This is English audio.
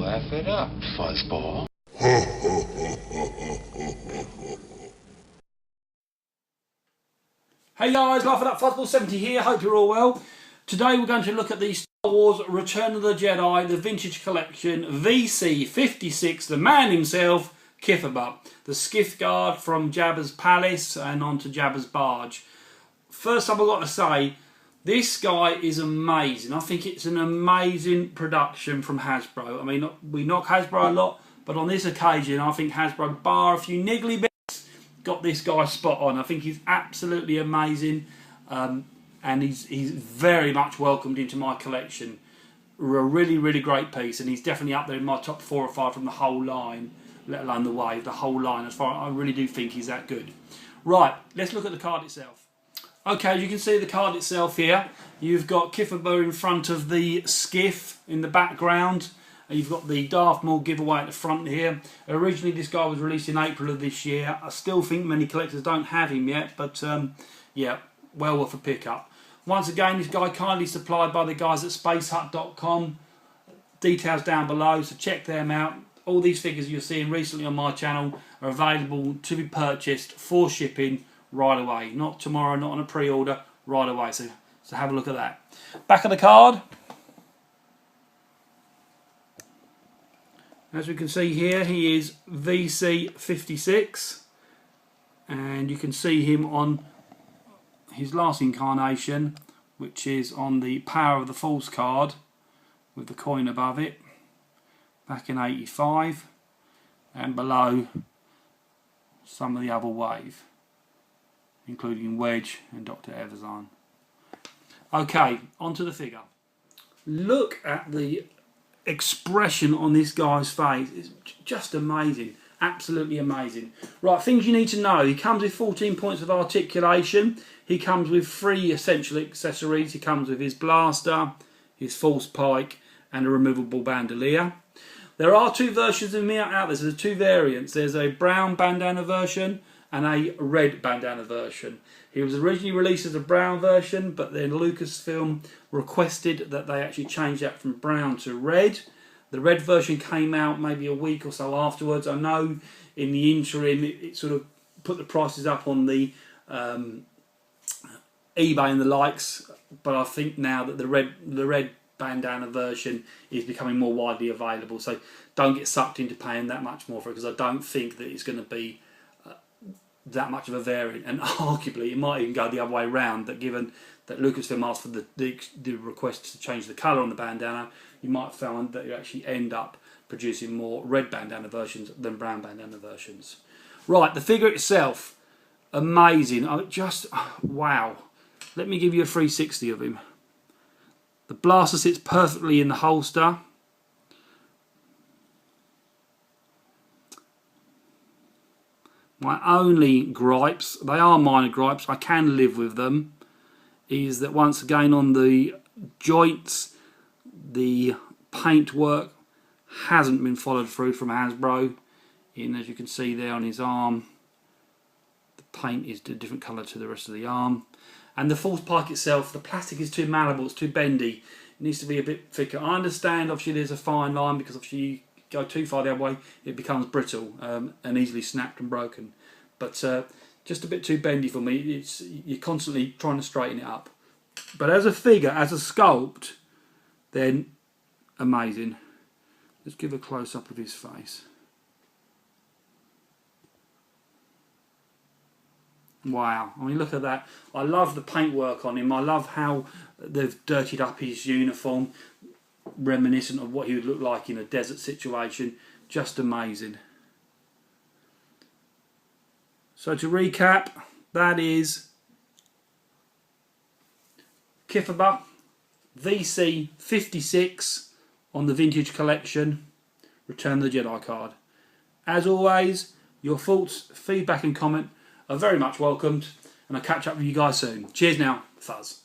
Laugh it up, fuzzball. Hey guys, Laugh It Up, Fuzzball70 here, hope you're all well. Today we're going to look at the Star Wars Return of the Jedi, the Vintage Collection, VC56, the man himself, Kithaba, the Skiff guard from Jabba's palace and onto Jabba's barge. First up I've got to say, this guy is amazing. I think it's an amazing production from Hasbro. I mean, we knock Hasbro a lot, but on this occasion I think Hasbro, bar a few niggly bits, got this guy spot on. I think he's absolutely amazing, and he's very much welcomed into my collection. A really great piece, and he's definitely up there in my top 4 or 5 from the whole line, let alone the wave, the whole line. As far I really do think he's that good. Right, let's look at the card itself. Okay, as you can see the card itself here, you've got Kithaba in front of the Skiff in the background. You've got the Darth Maul giveaway at the front here. Originally this guy was released in April of this year. I still think many collectors don't have him yet, but yeah, well worth a pickup. Once again, this guy kindly supplied by the guys at SpaceHutt.com. Details down below, so check them out. All these figures you're seeing recently on my channel are available to be purchased for shipping right away. Not tomorrow, not on a pre-order, right away. So have a look at that. Back of the card. As we can see here, he is VC56, and you can see him on his last incarnation, which is on the Power of the Force card with the coin above it, back in 85, and below some of the other wave, including Wedge and Dr. Evazan. Okay, onto the figure. Look at the expression on this guy's face. It's just amazing, absolutely amazing. Right, things you need to know. He comes with 14 points of articulation. He comes with 3 essential accessories. He comes with his blaster, his force pike, and a removable bandolier. There are 2 versions of him out there. There's 2 variants. There's a brown bandana version and a red bandana version. He was originally released as a brown version, but then Lucasfilm requested that they actually change that from brown to red. The red version came out maybe a week or so afterwards. I know in the interim it sort of put the prices up on the eBay and the likes, but I think now that the red bandana version is becoming more widely available, so don't get sucked into paying that much more for it, because I don't think that it's going to be that much of a variant, and arguably it might even go the other way around, that given that Lucasfilm asked for the request to change the colour on the bandana, you might find that you actually end up producing more red bandana versions than brown bandana versions. Right, the figure itself, amazing. Wow. Let me give you a 360 of him. The blaster sits perfectly in the holster. My only gripes, they are minor gripes, I can live with them, is that once again on the joints, the paintwork hasn't been followed through from Hasbro. As you can see there on his arm, the paint is a different colour to the rest of the arm. And the force pike itself, the plastic is too malleable, it's too bendy. It needs to be a bit thicker. I understand obviously there's a fine line, because obviously you go too far the other way, it becomes brittle and easily snapped and broken. But just a bit too bendy for me. You're constantly trying to straighten it up. But as a figure, as a sculpt, then amazing. Let's give a close-up of his face. Wow, I mean, look at that. I love the paintwork on him. I love how they've dirtied up his uniform, reminiscent of what he would look like in a desert situation. Just amazing. So to recap, that is Kithaba VC56 on the Vintage Collection Return of the Jedi card. As always, your thoughts, feedback and comment are very much welcomed, and I'll catch up with you guys soon. Cheers now, Fuzz.